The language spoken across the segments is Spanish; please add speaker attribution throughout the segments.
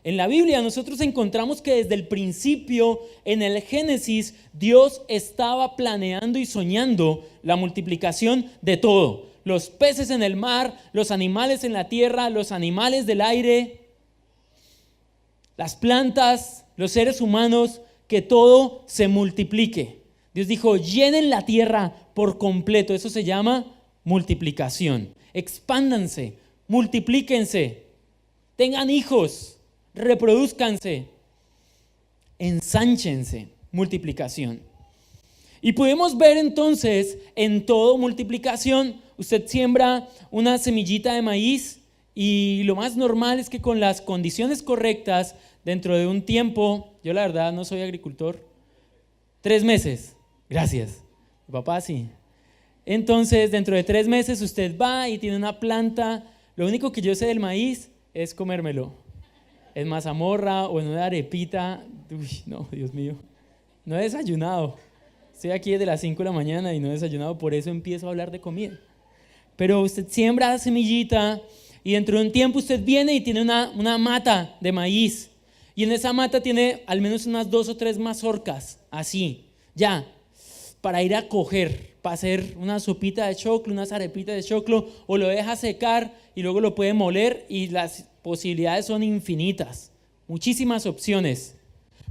Speaker 1: En la Biblia nosotros encontramos que desde el principio, en el Génesis, Dios estaba planeando y soñando la multiplicación de todo. Los peces en el mar, los animales en la tierra, los animales del aire, las plantas, los seres humanos, que todo se multiplique. Dios dijo, llenen la tierra por completo. Eso se llama multiplicación. Expándanse, multiplíquense, tengan hijos, reproduzcanse, ensánchense, multiplicación. Y podemos ver entonces en todo multiplicación. Usted siembra una semillita de maíz y lo más normal es que con las condiciones correctas, dentro de un tiempo, yo la verdad no soy agricultor, 3 meses, gracias, mi papá sí. Entonces dentro de 3 meses usted va y tiene una planta. Lo único que yo sé del maíz es comérmelo. En mazamorra o en una arepita. Uy, no, Dios mío. No he desayunado. Estoy aquí desde las 5 de la mañana y no he desayunado, por eso empiezo a hablar de comida. Pero usted siembra la semillita y dentro de un tiempo usted viene y tiene una mata de maíz. Y en esa mata tiene al menos unas 2 o 3 mazorcas, así, ya, para ir a coger, para hacer una sopita de choclo, unas arepitas de choclo, o lo deja secar y luego lo puede moler y las posibilidades son infinitas, muchísimas opciones.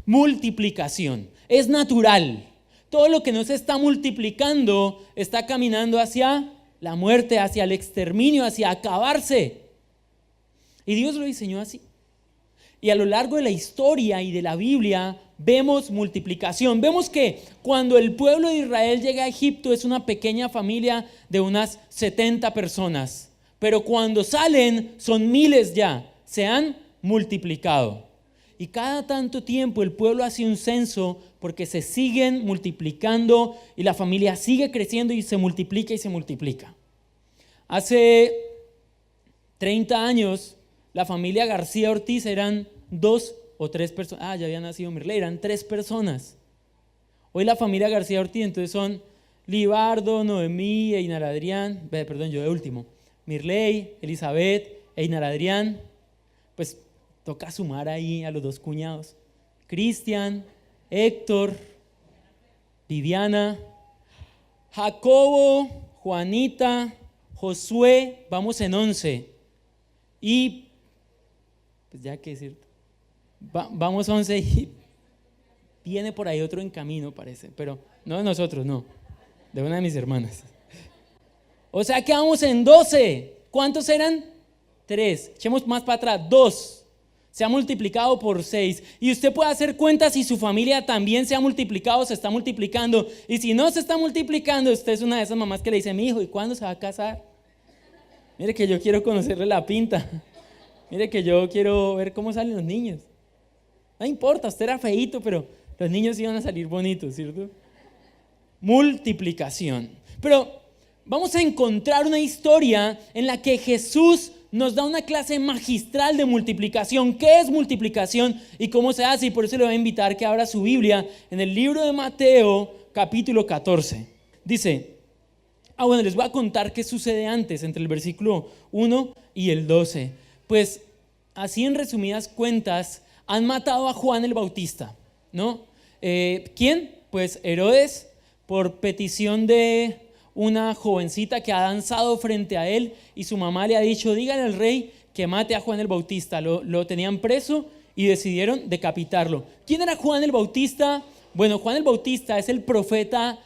Speaker 1: Multiplicación, es natural. Todo lo que no se está multiplicando está caminando hacia la muerte, hacia el exterminio, hacia acabarse. Y Dios lo diseñó así. Y a lo largo de la historia y de la Biblia vemos multiplicación. Vemos que cuando el pueblo de Israel llega a Egipto es una pequeña familia de unas 70 personas. Pero cuando salen son miles ya, se han multiplicado. Y cada tanto tiempo el pueblo hace un censo porque se siguen multiplicando y la familia sigue creciendo y se multiplica y se multiplica. Hace 30 años la familia García Ortiz eran 2 o 3 personas. Ya había nacido Mirley, eran 3 personas. Hoy la familia García Ortiz entonces son Libardo, Noemí, Einar Adrián, yo de último, Mirley, Elizabeth, Einar Adrián. Pues toca sumar ahí a los 2 cuñados, Cristian, Héctor, Viviana, Jacobo, Juanita, Josué, vamos en 11. Y pues ya que decir, vamos 11 y viene por ahí otro en camino, parece, pero no de nosotros, no, de una de mis hermanas. O sea que vamos en 12. ¿Cuántos eran? 3. Echemos más para atrás, 2. Se ha multiplicado por 6. Y usted puede hacer cuentas si su familia también se ha multiplicado, se está multiplicando. Y si no se está multiplicando, usted es una de esas mamás que le dice, mi hijo, ¿y cuándo se va a casar? Mire que yo quiero conocerle la pinta. Mire que yo quiero ver cómo salen los niños. No importa, usted era feíto, pero los niños iban a salir bonitos, ¿cierto? Multiplicación. Pero vamos a encontrar una historia en la que Jesús nos da una clase magistral de multiplicación. ¿Qué es multiplicación y cómo se hace? Y por eso le voy a invitar que abra su Biblia en el libro de Mateo, capítulo 14. Dice, les voy a contar qué sucede antes, entre el versículo 1 y el 12. Pues así en resumidas cuentas, han matado a Juan el Bautista, ¿no? ¿Quién? Pues Herodes, por petición de una jovencita que ha danzado frente a él y su mamá le ha dicho, dígale al rey que mate a Juan el Bautista. Lo tenían preso y decidieron decapitarlo. ¿Quién era Juan el Bautista? Bueno, Juan el Bautista es el profeta,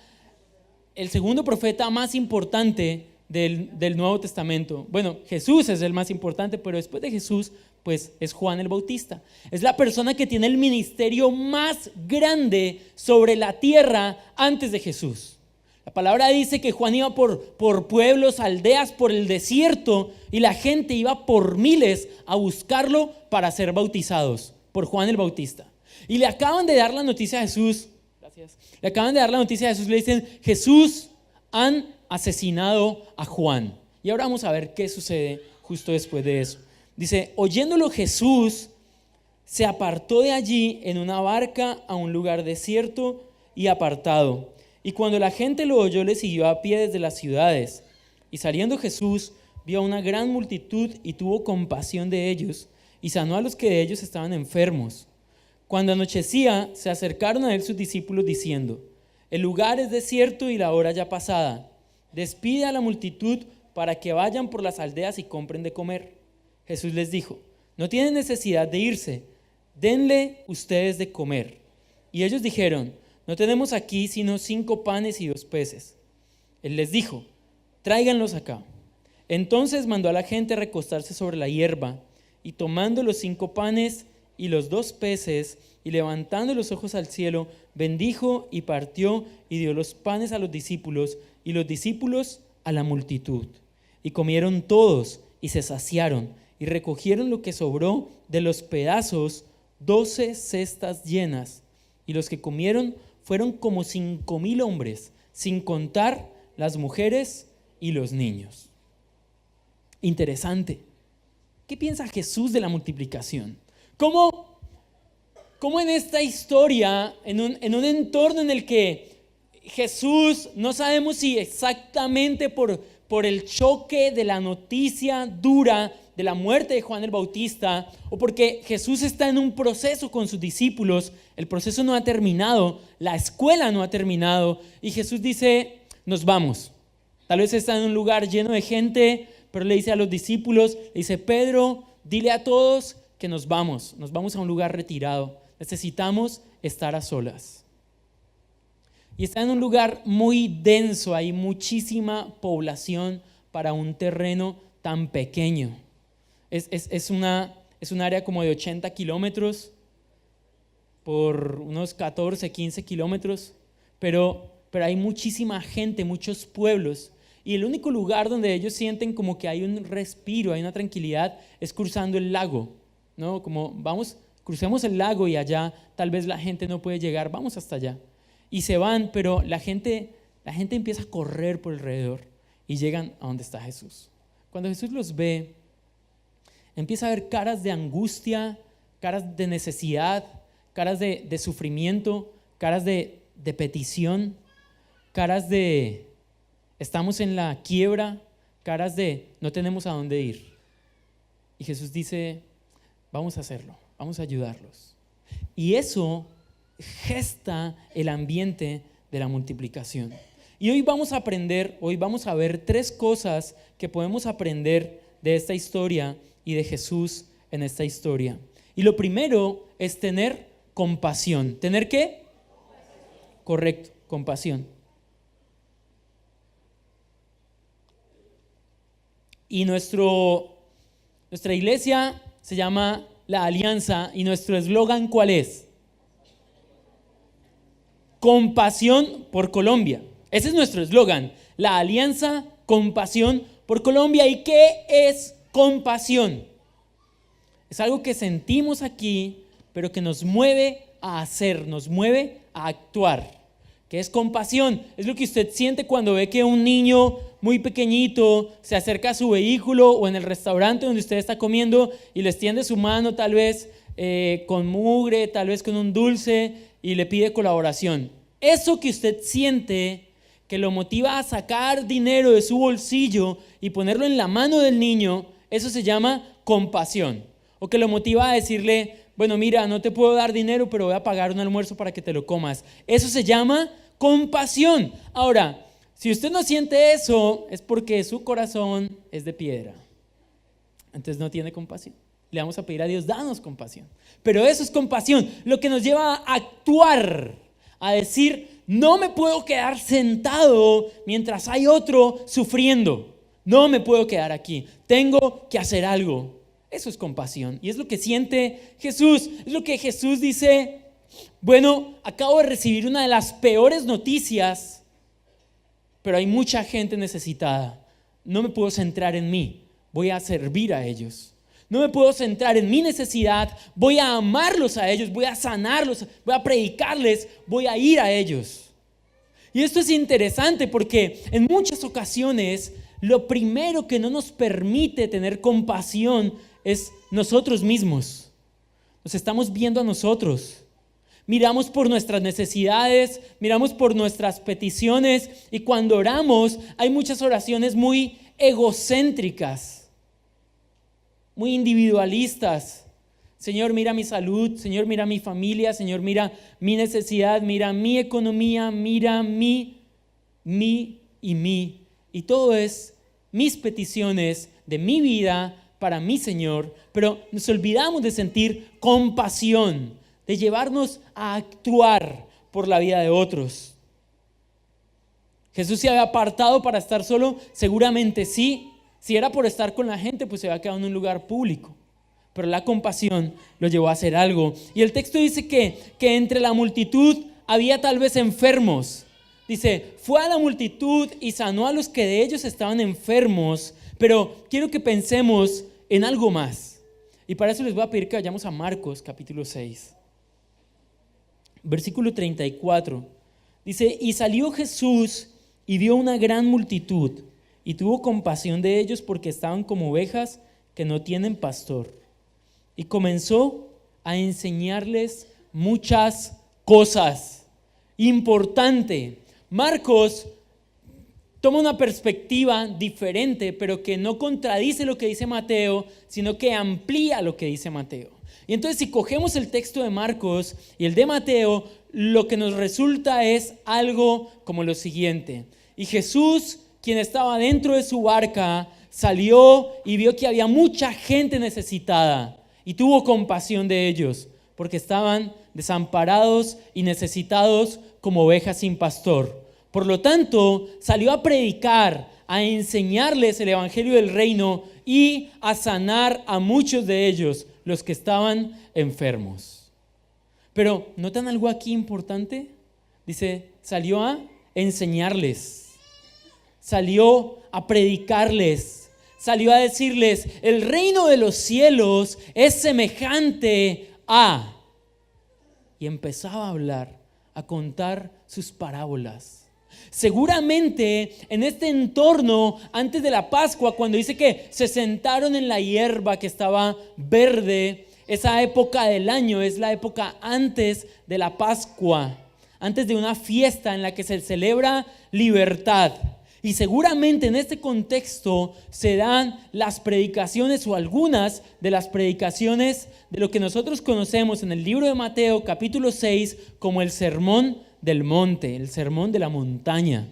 Speaker 1: el segundo profeta más importante del Nuevo Testamento. Bueno, Jesús es el más importante, pero después de Jesús, pues es Juan el Bautista. Es la persona que tiene el ministerio más grande sobre la tierra antes de Jesús. La palabra dice que Juan iba por pueblos, aldeas, por el desierto, y la gente iba por miles a buscarlo para ser bautizados por Juan el Bautista. Y le acaban de dar la noticia a Jesús. Gracias. Le acaban de dar la noticia a Jesús. Le dicen, Jesús, han asesinado a Juan. Y ahora vamos a ver qué sucede justo después de eso. Dice, oyéndolo Jesús se apartó de allí en una barca a un lugar desierto y apartado. Y cuando la gente lo oyó, le siguió a pie desde las ciudades. Y saliendo Jesús, vio a una gran multitud y tuvo compasión de ellos. y sanó a los que de ellos estaban enfermos. Cuando anochecía, se acercaron a él sus discípulos diciendo: el lugar es desierto y la hora ya pasada. Despide a la multitud para que vayan por las aldeas y compren de comer. Jesús les dijo: no tienen necesidad de irse, denle ustedes de comer. Y ellos dijeron: no tenemos aquí sino 5 panes y 2 peces. Él les dijo: tráiganlos acá. Entonces mandó a la gente recostarse sobre la hierba, y tomando los 5 panes y los 2 peces, y levantando los ojos al cielo, bendijo y partió y dio los panes a los discípulos, y los discípulos a la multitud. Y comieron todos y se saciaron, y recogieron lo que sobró de los pedazos, 12 cestas llenas. Y los que comieron fueron como 5,000 hombres, sin contar las mujeres y los niños. Interesante. ¿Qué piensa Jesús de la multiplicación? ¿Cómo en esta historia, en un entorno en el que Jesús, no sabemos si exactamente por el choque de la noticia dura de la muerte de Juan el Bautista, o porque Jesús está en un proceso con sus discípulos, el proceso no ha terminado, la escuela no ha terminado, y Jesús dice: nos vamos. Tal vez está en un lugar lleno de gente, pero le dice a los discípulos, le dice: Pedro, dile a todos que nos vamos a un lugar retirado, necesitamos estar a solas. Y está en un lugar muy denso, hay muchísima población para un terreno tan pequeño. Es un área como de 80 kilómetros por unos 14, 15 kilómetros, pero hay muchísima gente, muchos pueblos. Y el único lugar donde ellos sienten como que hay un respiro, hay una tranquilidad, es cruzando el lago, ¿no? Como vamos, crucemos el lago y allá tal vez la gente no puede llegar, vamos hasta allá. Y se van, pero la gente empieza a correr por alrededor y llegan a donde está Jesús. Cuando Jesús los ve, empieza a ver caras de angustia, caras de necesidad, caras de sufrimiento, caras de petición, caras de estamos en la quiebra, caras de no tenemos a dónde ir. Y Jesús dice: vamos a hacerlo, vamos a ayudarlos. Y eso gesta el ambiente de la multiplicación. Y hoy vamos a ver 3 cosas que podemos aprender de esta historia y de Jesús en esta historia. Y lo primero es tener compasión. ¿Tener qué? Correcto, compasión. Y nuestra iglesia se llama La Alianza, y nuestro eslogan, ¿cuál es? Compasión por Colombia. Ese es nuestro eslogan, La Alianza, compasión por Colombia. ¿Y qué es compasión? Es algo que sentimos aquí, pero que nos mueve a hacer, nos mueve a actuar. ¿Qué es compasión? Es lo que usted siente cuando ve que un niño muy pequeñito se acerca a su vehículo o en el restaurante donde usted está comiendo y le extiende su mano, tal vez con mugre, tal vez con un dulce, y le pide colaboración. Eso que usted siente, que lo motiva a sacar dinero de su bolsillo y ponerlo en la mano del niño, eso se llama compasión. O que lo motiva a decirle: bueno, mira, no te puedo dar dinero, pero voy a pagar un almuerzo para que te lo comas. Eso se llama compasión. Ahora, si usted no siente eso, es porque su corazón es de piedra. Entonces no tiene compasión. Le vamos a pedir a Dios: danos compasión. Pero eso es compasión, lo que nos lleva a actuar, a decir: no me puedo quedar sentado mientras hay otro sufriendo. No me puedo quedar aquí. Tengo que hacer algo. Eso es compasión. Y es lo que siente Jesús. Es lo que Jesús dice: bueno, acabo de recibir una de las peores noticias, pero hay mucha gente necesitada. No me puedo centrar en mí. Voy a servir a ellos. No me puedo centrar en mi necesidad. Voy a amarlos a ellos. Voy a sanarlos. Voy a predicarles. Voy a ir a ellos. Y esto es interesante porque en muchas ocasiones lo primero que no nos permite tener compasión es nosotros mismos. Nos estamos viendo a nosotros. Miramos por nuestras necesidades, miramos por nuestras peticiones, y cuando oramos hay muchas oraciones muy egocéntricas, muy individualistas, Señor, mira mi salud, Señor, mira mi familia, Señor, mira mi necesidad, mira mi economía, mira mi. Y todo es mis peticiones de mi vida para mi Señor, pero nos olvidamos de sentir compasión, de llevarnos a actuar por la vida de otros. ¿Jesús se había apartado para estar solo? Seguramente sí. Si era por estar con la gente, pues se había quedado en un lugar público. Pero la compasión lo llevó a hacer algo. Y el texto dice que entre la multitud había tal vez enfermos. Dice, fue a la multitud y sanó a los que de ellos estaban enfermos. Pero quiero que pensemos en algo más. Y para eso les voy a pedir que vayamos a Marcos capítulo 6. Versículo 34. Dice, y salió Jesús y vio una gran multitud y tuvo compasión de ellos porque estaban como ovejas que no tienen pastor. Y comenzó a enseñarles muchas cosas. Importante. Marcos toma una perspectiva diferente, pero que no contradice lo que dice Mateo, sino que amplía lo que dice Mateo. Y entonces si cogemos el texto de Marcos y el de Mateo, lo que nos resulta es algo como lo siguiente. Y Jesús, quien estaba dentro de su barca, salió y vio que había mucha gente necesitada y tuvo compasión de ellos, porque estaban desamparados y necesitados como ovejas sin pastor. Por lo tanto, salió a predicar, a enseñarles el evangelio del reino y a sanar a muchos de ellos, los que estaban enfermos. Pero, ¿notan algo aquí importante? Dice, salió a enseñarles, salió a predicarles, salió a decirles, el reino de los cielos es semejante a... Y empezaba a hablar, a contar sus parábolas. Seguramente en este entorno, antes de la Pascua, cuando dice que se sentaron en la hierba que estaba verde, esa época del año es la época antes de la Pascua, antes de una fiesta en la que se celebra libertad. Y seguramente en este contexto se dan las predicaciones o algunas de las predicaciones de lo que nosotros conocemos en el libro de Mateo capítulo 6 como el Sermón del Monte, el Sermón de la Montaña,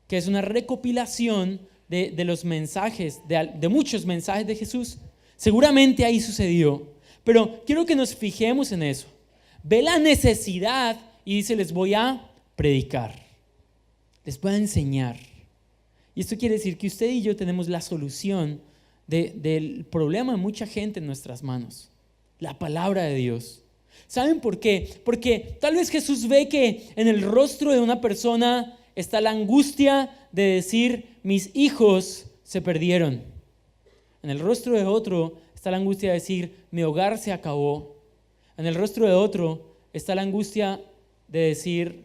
Speaker 1: que es una recopilación de los mensajes, de muchos mensajes de Jesús. Seguramente ahí sucedió, pero quiero que nos fijemos en eso. Ve la necesidad y dice, les voy a predicar. Les voy a enseñar. Y esto quiere decir que usted y yo tenemos la solución del problema de mucha gente en nuestras manos. La palabra de Dios. ¿Saben por qué? Porque tal vez Jesús ve que en el rostro de una persona está la angustia de decir, mis hijos se perdieron. En el rostro de otro está la angustia de decir, mi hogar se acabó. En el rostro de otro está la angustia de decir,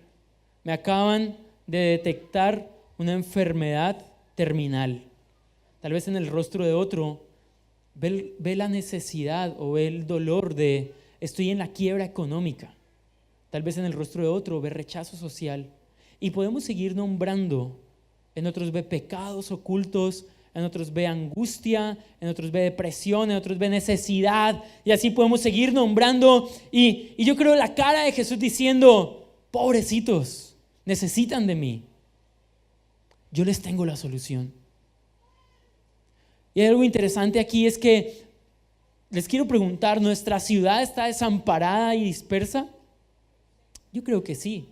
Speaker 1: me acaban de detectar una enfermedad terminal. Tal vez en el rostro de otro ve la necesidad o ve el dolor de estoy en la quiebra económica. Tal vez en el rostro de otro ve rechazo social. Y podemos seguir nombrando. En otros ve pecados ocultos, en otros ve angustia, en otros ve depresión, en otros ve necesidad. Y así podemos seguir nombrando. Y yo creo la cara de Jesús diciendo, pobrecitos, necesitan de mí. Yo les tengo la solución. Y hay algo interesante aquí, es que les quiero preguntar, ¿nuestra ciudad está desamparada y dispersa? Yo creo que sí.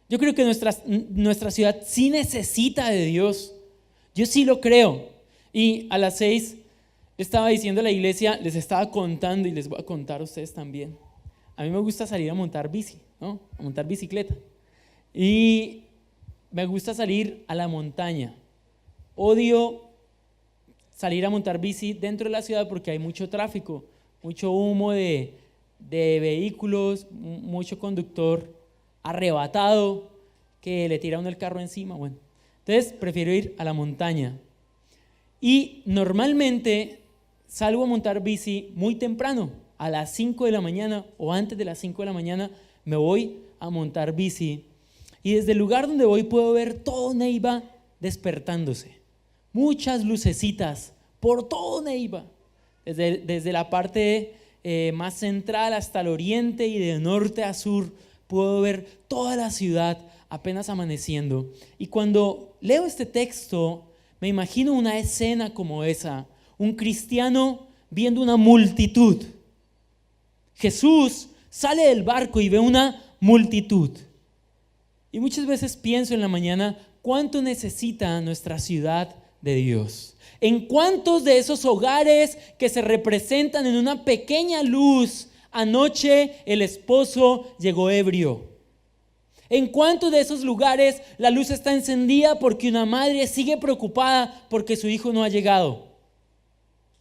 Speaker 1: Yo creo que nuestra ciudad sí necesita de Dios. Yo sí lo creo. Y a las 6 estaba diciendo a la iglesia, les estaba contando y les voy a contar a ustedes también. A mí me gusta salir a montar bici, ¿no? A montar bicicleta. Y me gusta salir a la montaña. Odio salir a montar bici dentro de la ciudad porque hay mucho tráfico, mucho humo de vehículos, mucho conductor arrebatado que le tira uno el carro encima. Bueno, entonces prefiero ir a la montaña. Y normalmente salgo a montar bici muy temprano, a las 5 de la mañana o antes de las 5 de la mañana me voy a montar bici. Y desde el lugar donde voy puedo ver todo Neiva despertándose. Muchas lucecitas por todo Neiva. Desde la parte más central hasta el oriente y de norte a sur, puedo ver toda la ciudad apenas amaneciendo. Y cuando leo este texto, me imagino una escena como esa, un cristiano viendo una multitud. Jesús sale del barco y ve una multitud. Y muchas veces pienso en la mañana, ¿cuánto necesita nuestra ciudad de Dios? ¿En cuántos de esos hogares que se representan en una pequeña luz, anoche el esposo llegó ebrio? ¿En cuántos de esos lugares la luz está encendida porque una madre sigue preocupada porque su hijo no ha llegado?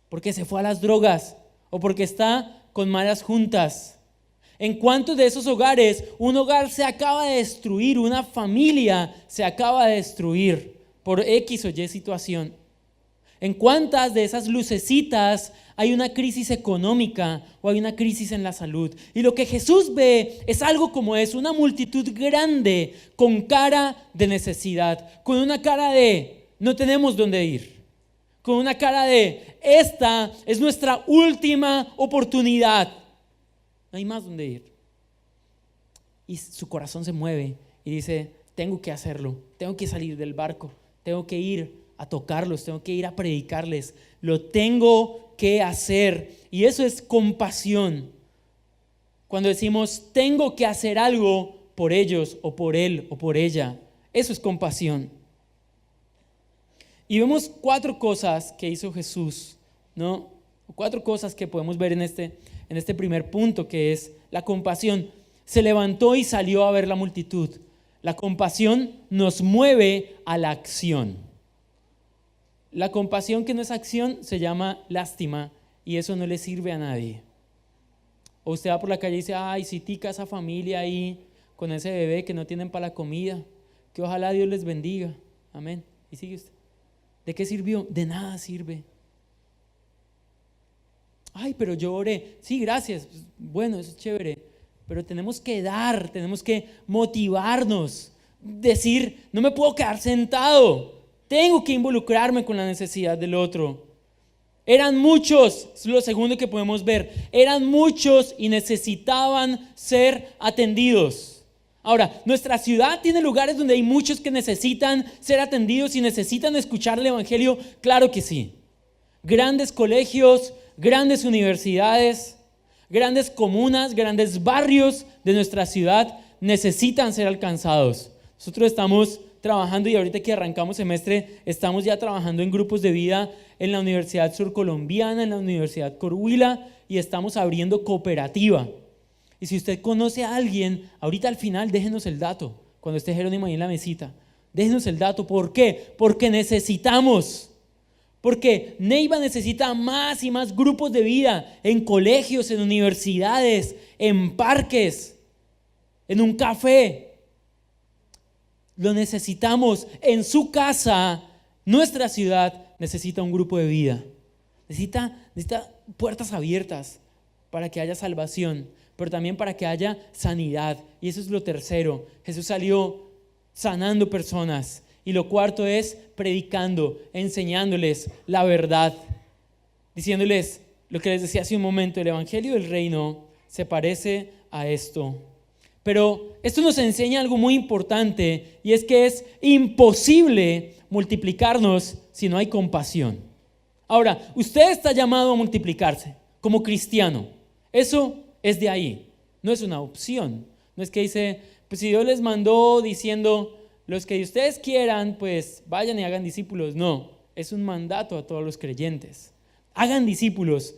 Speaker 1: Porque se fue a las drogas o porque está con malas juntas. ¿En cuántos de esos hogares un hogar se acaba de destruir, una familia se acaba de destruir por X o Y situación? ¿En cuántas de esas lucecitas hay una crisis económica o hay una crisis en la salud? Y lo que Jesús ve es algo como es, una multitud grande con cara de necesidad, con una cara de no tenemos dónde ir, con una cara de esta es nuestra última oportunidad, no hay más dónde ir. Y su corazón se mueve y dice, tengo que hacerlo, tengo que salir del barco, tengo que ir a tocarlos, tengo que ir a predicarles, lo tengo que hacer. Y eso es compasión. Cuando decimos tengo que hacer algo por ellos o por él o por ella, eso es compasión. Y vemos 4 cosas que hizo Jesús, ¿no? 4 cosas que podemos ver en este primer punto, que es la compasión. Se levantó y salió a ver la multitud. La compasión nos mueve a la acción. La compasión que no es acción se llama lástima y eso no le sirve a nadie. O usted va por la calle y dice, ay, si tica esa familia ahí con ese bebé que no tienen para la comida, que ojalá Dios les bendiga. Amén. Y sigue usted. ¿De qué sirvió? De nada sirve. Ay, pero yo oré. Sí, gracias. Bueno, eso es chévere. Pero tenemos que dar, tenemos que motivarnos. Decir, no me puedo quedar sentado. Tengo que involucrarme con la necesidad del otro. Eran muchos, es lo segundo que podemos ver. Eran muchos y necesitaban ser atendidos. Ahora, nuestra ciudad tiene lugares donde hay muchos que necesitan ser atendidos y necesitan escuchar el evangelio. Claro que sí. Grandes colegios, grandes universidades, grandes comunas, grandes barrios de nuestra ciudad necesitan ser alcanzados. Nosotros estamos trabajando y ahorita que arrancamos semestre estamos ya trabajando en grupos de vida en la Universidad Surcolombiana, en la Universidad Coahuila y estamos abriendo cooperativa. Y si usted conoce a alguien, ahorita al final déjenos el dato, cuando esté Jerónimo ahí en la mesita, déjenos el dato. ¿Por qué? Porque necesitamos. Porque Neiva necesita más y más grupos de vida en colegios, en universidades, en parques, en un café. Lo necesitamos en su casa. Nuestra ciudad necesita un grupo de vida. Necesita puertas abiertas para que haya salvación, pero también para que haya sanidad. Y eso es lo tercero. Jesús salió sanando personas. Y lo cuarto es predicando, enseñándoles la verdad, diciéndoles lo que les decía hace un momento, el evangelio del reino se parece a esto. Pero esto nos enseña algo muy importante y es que es imposible multiplicarnos si no hay compasión. Ahora, usted está llamado a multiplicarse como cristiano. Eso es de ahí, no es una opción. No es que dice, pues si Dios les mandó diciendo, los que ustedes quieran, pues vayan y hagan discípulos. No, es un mandato a todos los creyentes. Hagan discípulos.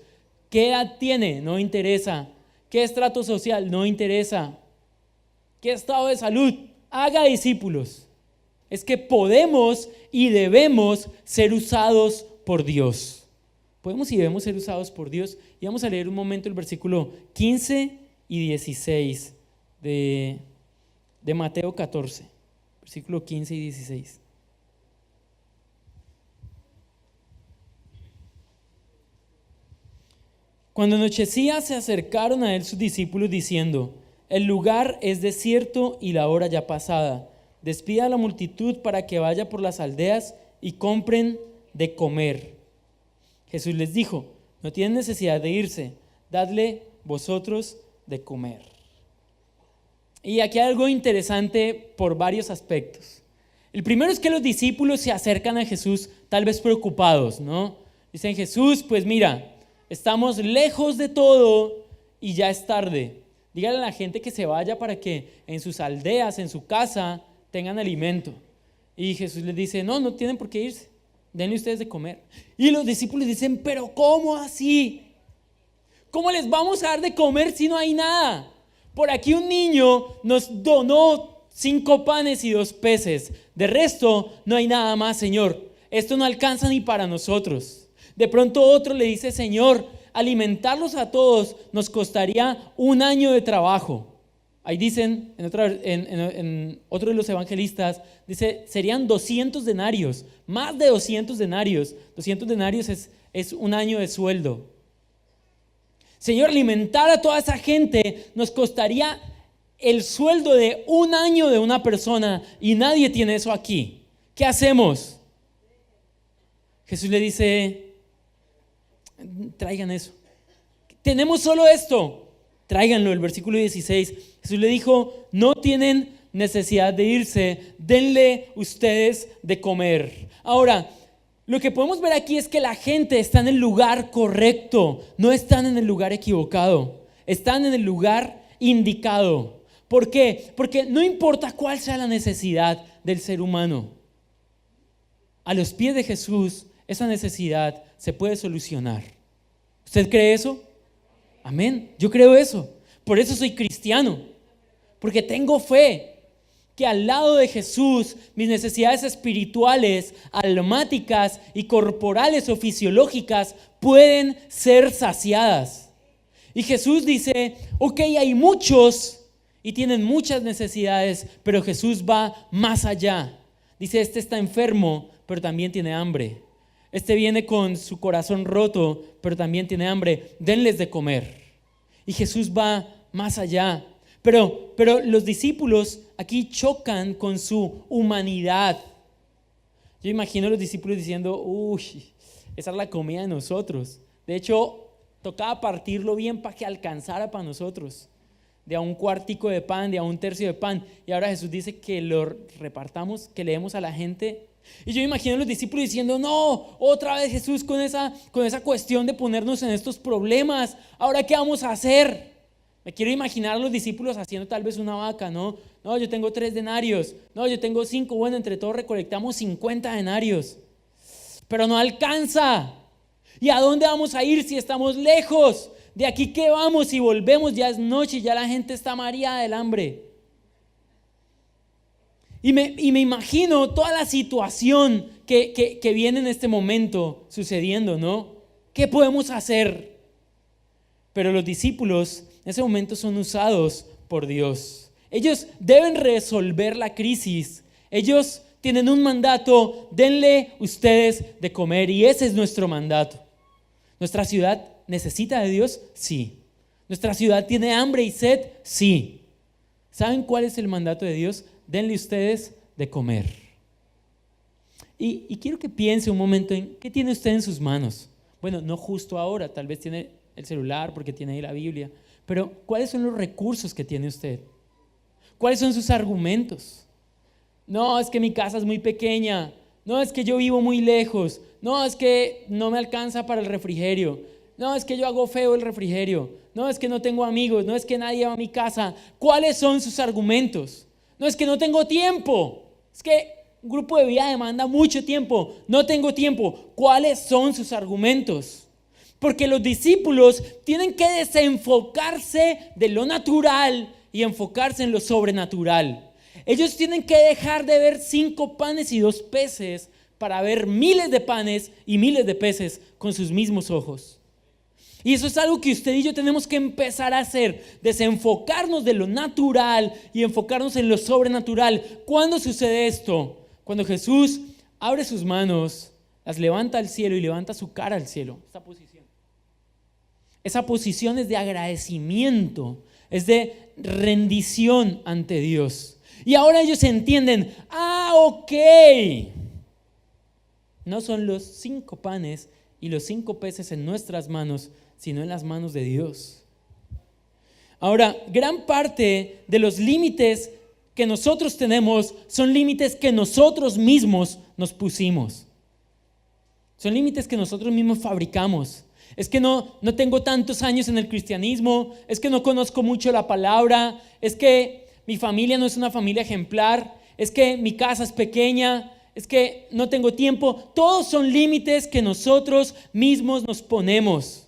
Speaker 1: ¿Qué edad tiene? No interesa. ¿Qué estrato social? No interesa. ¿Qué estado de salud? Haga discípulos. Es que podemos y debemos ser usados por Dios. Podemos y debemos ser usados por Dios. Y vamos a leer un momento el versículo 15 y 16 de Mateo 14. Versículo 15 y 16. Cuando anochecía se acercaron a él sus discípulos diciendo, el lugar es desierto y la hora ya pasada. Despida a la multitud para que vaya por las aldeas y compren de comer. Jesús les dijo, no tienen necesidad de irse, dadle vosotros de comer. Y aquí hay algo interesante por varios aspectos. El primero es que los discípulos se acercan a Jesús tal vez preocupados, ¿no? Dicen: Jesús, pues mira, estamos lejos de todo y ya es tarde. Dígale a la gente que se vaya para que en sus aldeas, en su casa, tengan alimento. Y Jesús les dice: no tienen por qué irse, denle ustedes de comer. Y los discípulos dicen: pero ¿cómo así? ¿Cómo les vamos a dar de comer si no hay nada? Por aquí un niño nos donó 5 panes y 2 peces. De resto no hay nada más, Señor. Esto no alcanza ni para nosotros. De pronto otro le dice: Señor, alimentarlos a todos nos costaría 1 año de trabajo. Ahí dicen, en otro de los evangelistas, dice, serían 200 denarios, más de 200 denarios. 200 denarios es 1 año de sueldo. Señor, alimentar a toda esa gente nos costaría el sueldo de 1 año de una persona y nadie tiene eso aquí. ¿Qué hacemos? Jesús le dice: traigan eso. Tenemos solo esto, tráiganlo. El versículo 16, Jesús le dijo: no tienen necesidad de irse, denle ustedes de comer. Ahora, lo que podemos ver aquí es que la gente está en el lugar correcto, no están en el lugar equivocado, están en el lugar indicado. ¿Por qué? Porque no importa cuál sea la necesidad del ser humano, a los pies de Jesús esa necesidad se puede solucionar. ¿Usted cree eso? Amén. Yo creo eso. Por eso soy cristiano, porque tengo fe que al lado de Jesús mis necesidades espirituales, almáticas y corporales o fisiológicas pueden ser saciadas. Y Jesús dice: ok, hay muchos y tienen muchas necesidades, pero Jesús va más allá. Dice: este está enfermo, pero también tiene hambre. Este viene con su corazón roto, pero también tiene hambre. Denles de comer. Y Jesús va más allá. Pero los discípulos aquí chocan con su humanidad. Yo imagino a los discípulos diciendo: uy, esa es la comida de nosotros. De hecho, tocaba partirlo bien para que alcanzara para nosotros. De a 1/4 de pan, de a 1/3 de pan. Y ahora Jesús dice que lo repartamos, que le demos a la gente. Y yo imagino a los discípulos diciendo: no, otra vez Jesús con esa cuestión de ponernos en estos problemas. ¿Ahora qué vamos a hacer? Me quiero imaginar a los discípulos haciendo tal vez una vaca, ¿no? No, yo tengo 3 denarios. No, yo tengo 5. Bueno, entre todos recolectamos 50 denarios. Pero no alcanza. ¿Y a dónde vamos a ir si estamos lejos? De aquí, ¿qué vamos? Si volvemos ya es noche y ya la gente está mareada del hambre. Y me imagino toda la situación que viene en este momento sucediendo, ¿no? ¿Qué podemos hacer? Pero los discípulos en ese momento son usados por Dios. Ellos deben resolver la crisis. Ellos tienen un mandato: denle ustedes de comer. Y ese es nuestro mandato. ¿Nuestra ciudad necesita de Dios? Sí. ¿Nuestra ciudad tiene hambre y sed? Sí. ¿Saben cuál es el mandato de Dios? Denle ustedes de comer. Y quiero que piense un momento en qué tiene usted en sus manos. Bueno, no justo ahora, tal vez tiene el celular porque tiene ahí la Biblia, pero ¿cuáles son los recursos que tiene usted? ¿Cuáles son sus argumentos? No, es que mi casa es muy pequeña. No, es que yo vivo muy lejos. No, es que no me alcanza para el refrigerio. No, es que yo hago feo el refrigerio. No, es que no tengo amigos. No, es que nadie va a mi casa. ¿Cuáles son sus argumentos? No, es que no tengo tiempo. Es que un grupo de vida demanda mucho tiempo. No tengo tiempo. ¿Cuáles son sus argumentos? Porque los discípulos tienen que desenfocarse de lo natural y enfocarse en lo sobrenatural. Ellos tienen que dejar de ver 5 panes y 2 peces para ver miles de panes y miles de peces con sus mismos ojos. Y eso es algo que usted y yo tenemos que empezar a hacer, desenfocarnos de lo natural y enfocarnos en lo sobrenatural. ¿Cuándo sucede esto? Cuando Jesús abre sus manos, las levanta al cielo y levanta su cara al cielo. Esa posición es de agradecimiento, es de rendición ante Dios. Y ahora ellos entienden: ok, no son los 5 panes y los 5 peces en nuestras manos, sino en las manos de Dios. Ahora, gran parte de los límites que nosotros tenemos son límites que nosotros mismos nos pusimos. Son límites que nosotros mismos fabricamos. Es que no tengo tantos años en el cristianismo, es que no conozco mucho la palabra, es que mi familia no es una familia ejemplar, es que mi casa es pequeña, es que no tengo tiempo. Todos son límites que nosotros mismos nos ponemos.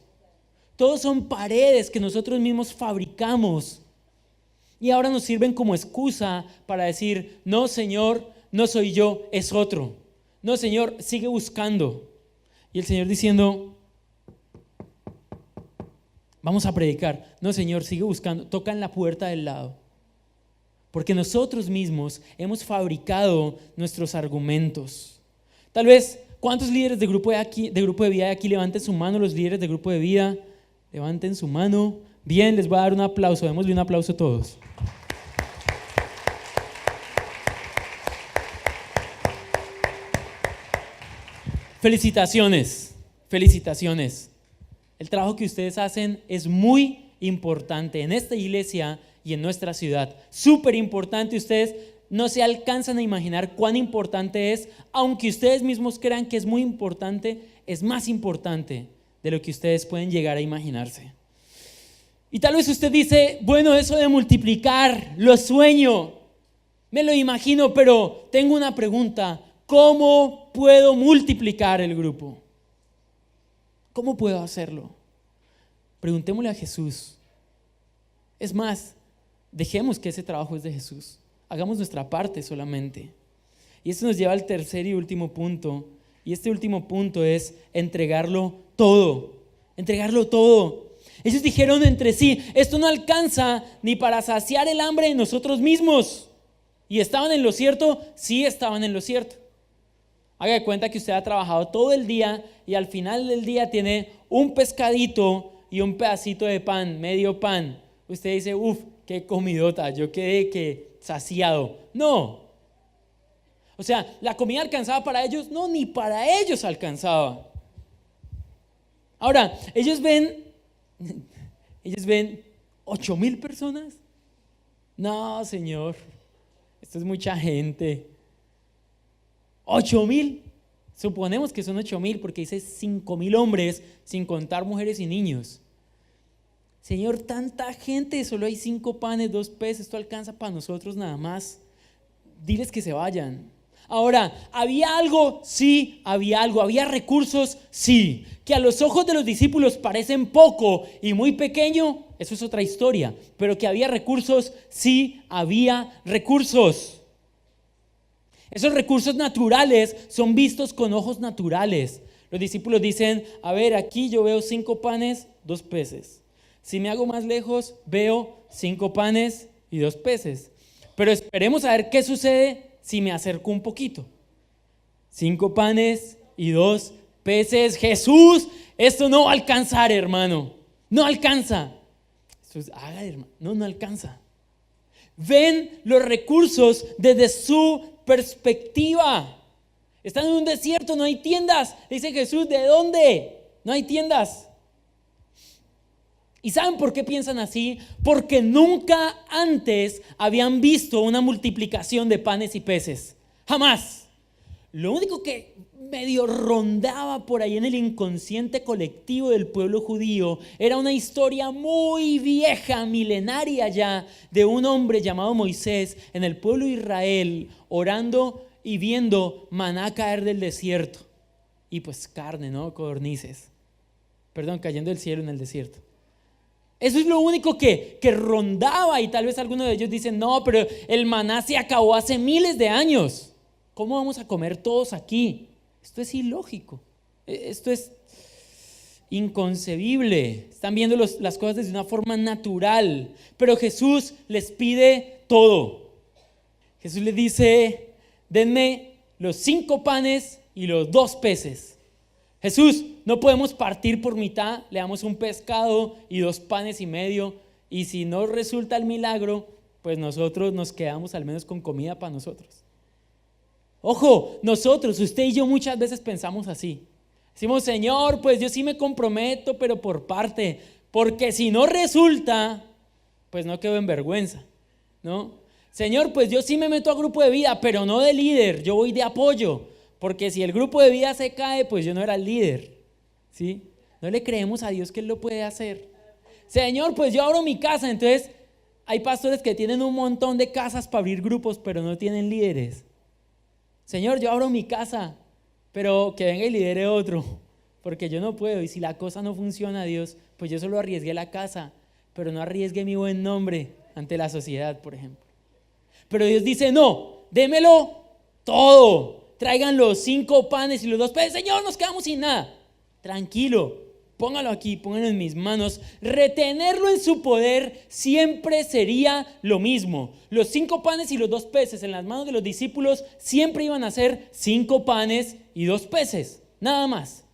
Speaker 1: Todos son paredes que nosotros mismos fabricamos. Y ahora nos sirven como excusa para decir, no, Señor, no soy yo, es otro. No, Señor, sigue buscando. Y el Señor diciendo, vamos a predicar. No, Señor, sigue buscando. Toca en la puerta del lado. Porque nosotros mismos hemos fabricado nuestros argumentos. Tal vez, ¿cuántos líderes de grupo de vida de aquí levanten su mano? Los líderes de grupo de vida, levanten su mano. Bien, les voy a dar un aplauso. Démosle un aplauso a todos. Felicitaciones, felicitaciones. El trabajo que ustedes hacen es muy importante en esta iglesia y en nuestra ciudad. Súper importante. Ustedes no se alcanzan a imaginar cuán importante es, aunque ustedes mismos crean que es muy importante, es más importante de lo que ustedes pueden llegar a imaginarse. Y tal vez usted dice, bueno, eso de multiplicar, lo sueño, me lo imagino, pero tengo una pregunta. ¿Cómo puedo multiplicar el grupo? ¿Cómo puedo hacerlo? Preguntémosle a Jesús. Es más, dejemos que ese trabajo es de Jesús. Hagamos nuestra parte solamente. Y esto nos lleva al tercer y último punto. Y este último punto es entregarlo todo. Entregarlo todo. Ellos dijeron entre sí, esto no alcanza ni para saciar el hambre de nosotros mismos. ¿Y estaban en lo cierto? Sí, estaban en lo cierto. Haga de cuenta que usted ha trabajado todo el día y al final del día tiene un pescadito y un pedacito de pan, medio pan. Usted dice, uff, qué comidota, yo quedé que saciado. No. O sea, ¿la comida alcanzaba para ellos? No, ni para ellos alcanzaba. Ahora, ellos ven 8,000 personas. No, Señor, esto es mucha gente. 8,000, suponemos que son 8,000 porque dice 5,000 hombres sin contar mujeres y niños. Señor, tanta gente, solo hay 5 panes, 2 peces, esto alcanza para nosotros nada más. Diles que se vayan. Ahora, ¿había algo? Sí, había algo. ¿Había recursos? Sí. Que a los ojos de los discípulos parecen poco y muy pequeño, eso es otra historia. Pero que había recursos, sí, había recursos. Esos recursos naturales son vistos con ojos naturales. Los discípulos dicen, a ver, aquí yo veo 5 panes, 2 peces. Si me hago más lejos, veo 5 panes y 2 peces. Pero esperemos a ver qué sucede si me acerco un poquito. 5 panes y 2 peces. Jesús, esto no va a alcanzar, hermano. No alcanza. Hermano. No alcanza. Ven los recursos desde su perspectiva. Están en un desierto, no hay tiendas. Dice Jesús, ¿de dónde? No hay tiendas. ¿Y saben por qué piensan así? Porque nunca antes habían visto una multiplicación de panes y peces. Jamás. Lo único que medio rondaba por ahí en el inconsciente colectivo del pueblo judío era una historia muy vieja, milenaria ya, de un hombre llamado Moisés en el pueblo de Israel, orando y viendo maná caer del desierto. Y pues carne, ¿no? Codornices. Perdón, cayendo del cielo en el desierto. Eso es lo único que rondaba, y tal vez algunos de ellos dicen, no, pero el maná se acabó hace miles de años. ¿Cómo vamos a comer todos aquí? Esto es ilógico. Esto es inconcebible. Están viendo las cosas desde una forma natural. Pero Jesús les pide todo. Jesús les dice, denme los 5 panes y los 2 peces. Jesús, no podemos partir por mitad, le damos un pescado y 2 panes y medio, y si no resulta el milagro, pues nosotros nos quedamos al menos con comida para nosotros. Ojo, nosotros, usted y yo muchas veces pensamos así. Decimos, Señor, pues yo sí me comprometo, pero por parte, porque si no resulta, pues no quedo en vergüenza, ¿no? Señor, pues yo sí me meto a grupo de vida, pero no de líder, yo voy de apoyo, porque si el grupo de vida se cae, pues yo no era el líder, ¿sí? No le creemos a Dios que Él lo puede hacer. Señor, pues yo abro mi casa, entonces hay pastores que tienen un montón de casas para abrir grupos, pero no tienen líderes. Señor, yo abro mi casa, pero que venga y lidere otro, porque yo no puedo. Y si la cosa no funciona, Dios, pues yo solo arriesgué la casa, pero no arriesgué mi buen nombre ante la sociedad, por ejemplo. Pero Dios dice, no, démelo todo. Traigan los 5 panes y los 2 peces. Señor, nos quedamos sin nada. Tranquilo, póngalo aquí, póngalo en mis manos. Retenerlo en su poder siempre sería lo mismo. Los 5 panes y los 2 peces en las manos de los discípulos siempre iban a ser 5 panes y 2 peces, nada más.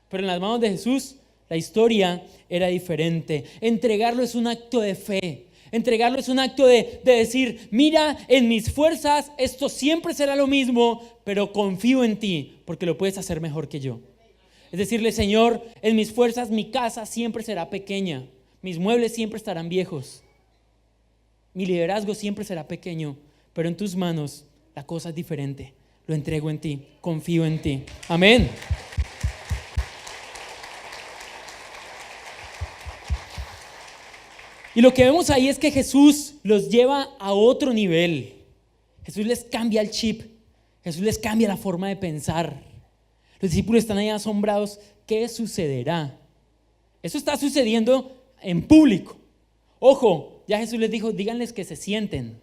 Speaker 1: Pero en las manos de Jesús la historia era diferente. Entregarlo es un acto de fe. Entregarlo es un acto de decir, mira, en mis fuerzas esto siempre será lo mismo, pero confío en ti porque lo puedes hacer mejor que yo. Es decirle, Señor, en mis fuerzas mi casa siempre será pequeña, mis muebles siempre estarán viejos, mi liderazgo siempre será pequeño, pero en tus manos la cosa es diferente. Lo entrego en ti, confío en ti. Amén. Y lo que vemos ahí es que Jesús los lleva a otro nivel. Jesús les cambia el chip. Jesús les cambia la forma de pensar. Los discípulos están ahí asombrados. ¿Qué sucederá? Eso está sucediendo en público. Ojo, ya Jesús les dijo, díganles que se sienten.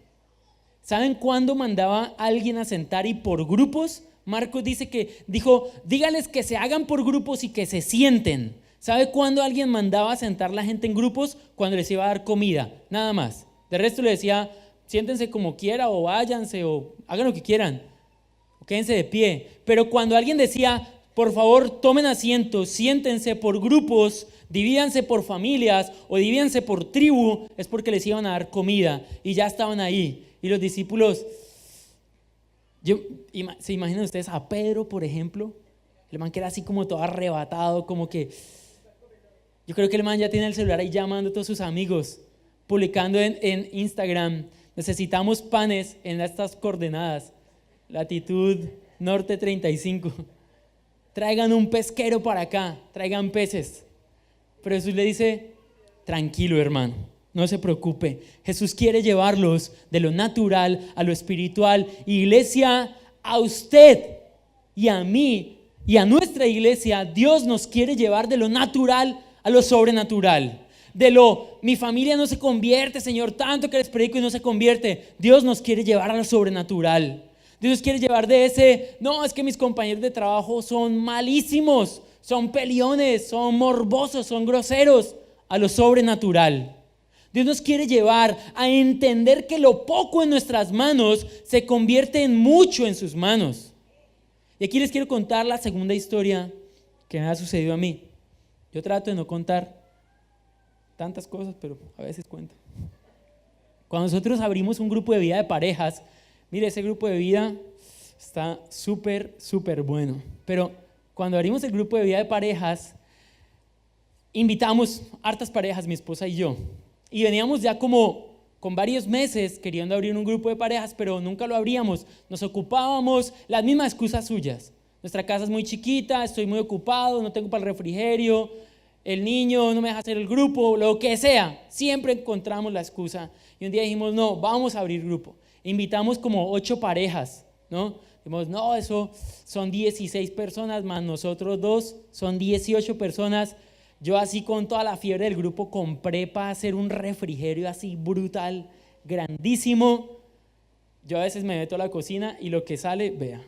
Speaker 1: ¿Saben cuándo mandaba a alguien a sentar y por grupos? Marcos dijo, díganles que se hagan por grupos y que se sienten. ¿Sabe cuándo alguien mandaba a sentar la gente en grupos? Cuando les iba a dar comida, nada más. De resto le decía, siéntense como quiera o váyanse o hagan lo que quieran, o quédense de pie. Pero cuando alguien decía, por favor tomen asiento, siéntense por grupos, divídanse por familias o divídanse por tribu, es porque les iban a dar comida y ya estaban ahí. Y los discípulos, ¿se imaginan ustedes a Pedro, por ejemplo? El man que era así como todo arrebatado, como que... Yo creo que el man ya tiene el celular ahí llamando a todos sus amigos, publicando en Instagram, necesitamos panes en estas coordenadas, latitud norte 35, traigan un pesquero para acá, traigan peces. Pero Jesús le dice, tranquilo hermano, no se preocupe, Jesús quiere llevarlos de lo natural a lo espiritual. Iglesia, a usted y a mí y a nuestra iglesia, Dios nos quiere llevar de lo natural a lo sobrenatural. Mi familia no se convierte, Señor, tanto que les predico y no se convierte. Dios nos quiere llevar a lo sobrenatural. Dios nos quiere llevar de ese, no, es que mis compañeros de trabajo son malísimos, son peliones, son morbosos, son groseros, a lo sobrenatural. Dios nos quiere llevar a entender que lo poco en nuestras manos se convierte en mucho en sus manos. Y aquí les quiero contar la segunda historia que me ha sucedido a mí. Yo trato de no contar tantas cosas, pero a veces cuento. Cuando nosotros abrimos un grupo de vida de parejas, mire, ese grupo de vida está súper, súper bueno. Pero cuando abrimos el grupo de vida de parejas, invitamos hartas parejas, mi esposa y yo. Y veníamos ya como con varios meses queriendo abrir un grupo de parejas, pero nunca lo abríamos. Nos ocupábamos, las mismas excusas suyas. Nuestra casa es muy chiquita, estoy muy ocupado, no tengo para el refrigerio, el niño no me deja hacer el grupo, lo que sea. Siempre encontramos la excusa. Y un día dijimos, no, vamos a abrir grupo. Invitamos como 8 parejas, ¿no? Dijimos, no, eso son 16 personas más nosotros 2, son 18 personas. Yo así con toda la fiebre del grupo compré para hacer un refrigerio así brutal, grandísimo. Yo a veces me meto a la cocina y lo que sale, vea.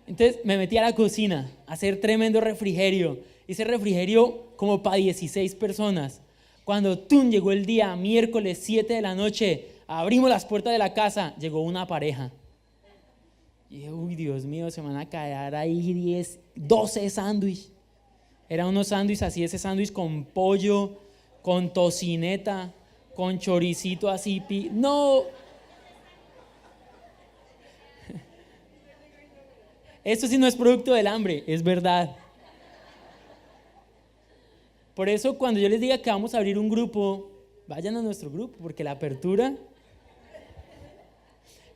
Speaker 1: Entonces me metí a la cocina a hacer tremendo refrigerio. Hice refrigerio como para 16 personas. Cuando llegó el día, miércoles 7 de la noche, abrimos las puertas de la casa, llegó una pareja. Y dije, uy, Dios mío, se van a caer ahí 12 sándwiches. Eran unos sándwiches así, ese sándwich con pollo, con tocineta, con choricito así. No. Esto sí no es producto del hambre, es verdad. Por eso cuando yo les diga que vamos a abrir un grupo, vayan a nuestro grupo, porque la apertura...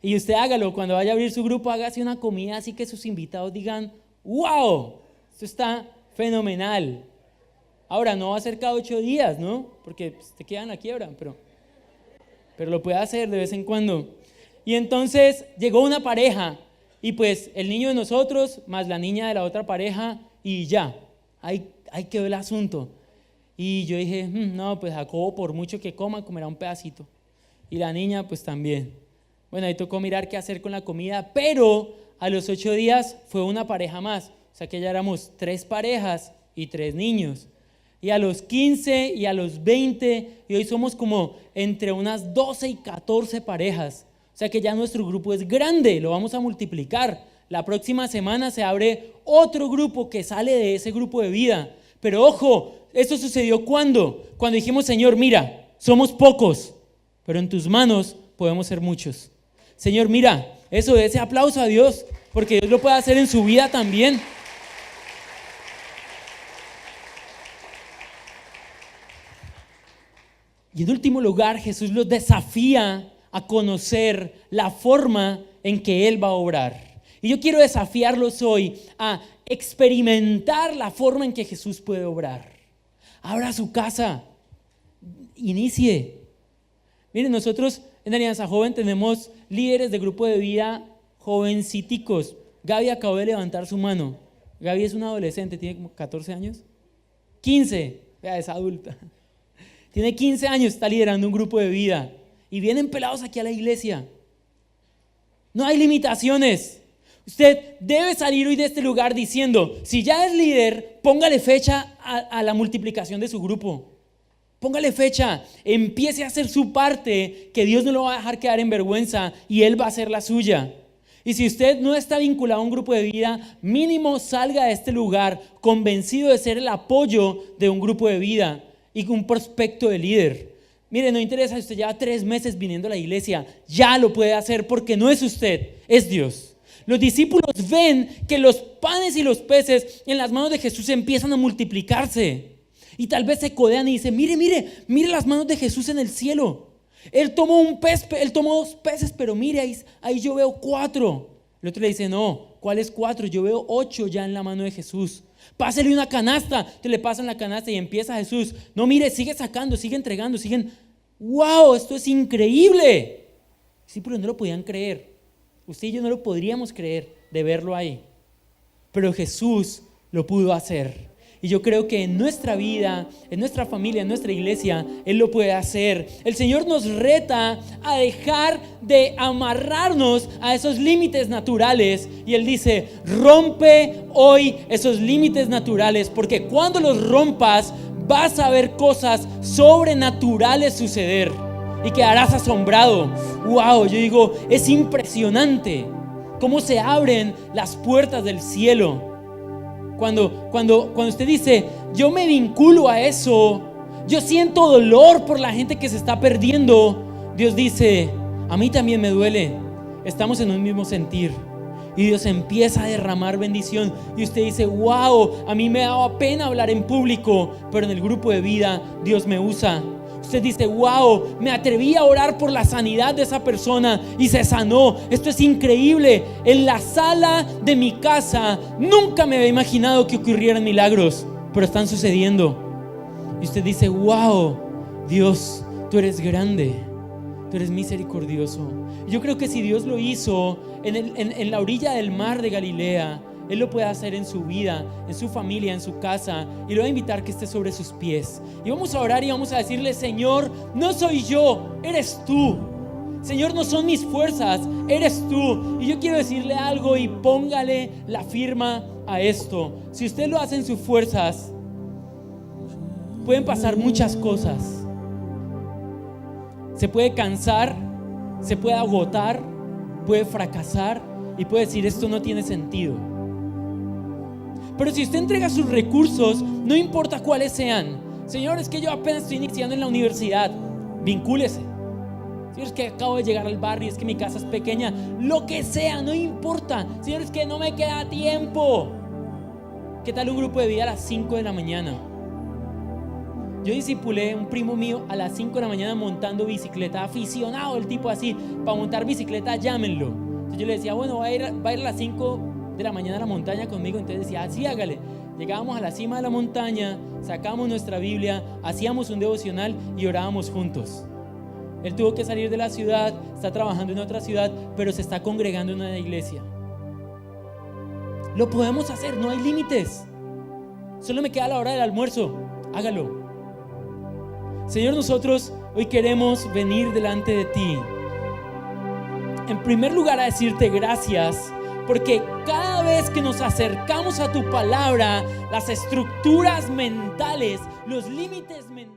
Speaker 1: Y usted hágalo, cuando vaya a abrir su grupo, hágase una comida así que sus invitados digan, ¡wow! Esto está fenomenal. Ahora, no va a ser cada 8 días, ¿no? Porque te quedan la quiebra, pero lo puede hacer de vez en cuando. Y entonces llegó una pareja y pues el niño de nosotros más la niña de la otra pareja y ya, ahí quedó el asunto. Y yo dije, no, pues Jacobo por mucho que coma, comerá un pedacito. Y la niña pues también. Bueno, ahí tocó mirar qué hacer con la comida, pero a los 8 días fue una pareja más. O sea que ya éramos 3 parejas y 3 niños. Y a los 15 y a los 20, y hoy somos como entre unas 12 y 14 parejas. O sea que ya nuestro grupo es grande, lo vamos a multiplicar. La próxima semana se abre otro grupo que sale de ese grupo de vida. Pero ojo, esto sucedió ¿cuándo? Cuando dijimos, Señor, mira, somos pocos, pero en tus manos podemos ser muchos. Señor, mira, eso, ese aplauso a Dios, porque Dios lo puede hacer en su vida también. Y en último lugar, Jesús los desafía a conocer la forma en que Él va a obrar. Y yo quiero desafiarlos hoy a experimentar la forma en que Jesús puede obrar. Abra su casa, inicie. Miren, nosotros en Alianza Joven tenemos líderes de grupo de vida jovenciticos. Gaby acabó de levantar su mano. Gaby es una adolescente, tiene como 14 años. 15, ya es adulta. Tiene 15 años, está liderando un grupo de vida. Y vienen pelados aquí a la iglesia. No hay limitaciones. Usted debe salir hoy de este lugar diciendo, si ya es líder, póngale fecha a la multiplicación de su grupo. Póngale fecha, empiece a hacer su parte, que Dios no lo va a dejar quedar en vergüenza y Él va a hacer la suya. Y si usted no está vinculado a un grupo de vida, mínimo salga de este lugar convencido de ser el apoyo de un grupo de vida y un prospecto de líder. Mire, no interesa si usted lleva 3 meses viniendo a la iglesia, ya lo puede hacer porque no es usted, es Dios. Los discípulos ven que los panes y los peces en las manos de Jesús empiezan a multiplicarse. Y tal vez se codean y dicen, mire las manos de Jesús en el cielo. Él tomó 2 peces, pero mire, ahí yo veo 4. El otro le dice, no, ¿cuáles 4? Yo veo 8 ya en la mano de Jesús. Pásale una canasta. Entonces le pasan la canasta y empieza Jesús. No, mire, sigue sacando, sigue entregando, ¡wow! Esto es increíble. Los discípulos no lo podían creer. Usted y yo no lo podríamos creer de verlo ahí. Pero Jesús lo pudo hacer. Y yo creo que en nuestra vida, en nuestra familia, en nuestra iglesia, Él lo puede hacer. El Señor nos reta a dejar de amarrarnos a esos límites naturales. Y Él dice, rompe hoy esos límites naturales, porque cuando los rompas, vas a ver cosas sobrenaturales suceder. Y quedarás asombrado. ¡Wow! Yo digo, es impresionante cómo se abren las puertas del cielo. Cuando usted dice, yo me vinculo a eso, yo siento dolor por la gente que se está perdiendo, Dios dice, a mí también me duele, estamos en un mismo sentir. Y Dios empieza a derramar bendición. Y usted dice, wow, a mí me daba pena hablar en público, pero en el grupo de vida Dios me usa. Usted dice, wow, me atreví a orar por la sanidad de esa persona y se sanó. Esto es increíble. En la sala de mi casa nunca me había imaginado que ocurrieran milagros, pero están sucediendo. Y usted dice, wow, Dios, tú eres grande, tú eres misericordioso. Yo creo que si Dios lo hizo en la orilla del mar de Galilea, Él lo puede hacer en su vida, en su familia, en su casa. Y lo voy a invitar que esté sobre sus pies. Y vamos a orar y vamos a decirle, Señor, no soy yo, eres tú. Señor, no son mis fuerzas, eres tú. Y yo quiero decirle algo y póngale la firma a esto. Si usted lo hace en sus fuerzas, pueden pasar muchas cosas. Se puede cansar, se puede agotar, puede fracasar y puede decir, esto no tiene sentido. Pero si usted entrega sus recursos, no importa cuáles sean. Señor, es que yo apenas estoy iniciando en la universidad. Vincúlese. Señor, es que acabo de llegar al barrio, es que mi casa es pequeña, lo que sea, no importa. Señor, es que no me queda tiempo. ¿Qué tal un grupo de vida a las 5 de la mañana? Yo discipulé a un primo mío a las 5 de la mañana montando bicicleta, aficionado el tipo así, para montar bicicleta, llámenlo. Entonces yo le decía, bueno, va a ir a las 5 de la mañana a la montaña conmigo. Entonces decía, así hágale. Llegábamos a la cima de la montaña, sacábamos nuestra Biblia, hacíamos un devocional y orábamos juntos. Él tuvo que salir de la ciudad, está trabajando en otra ciudad, pero se está congregando en una iglesia. Lo podemos hacer, no hay límites. Solo me queda la hora del almuerzo, hágalo. Señor, nosotros hoy queremos venir delante de ti. En primer lugar, a decirte gracias, porque cada vez que nos acercamos a tu palabra, las estructuras mentales, los límites mentales,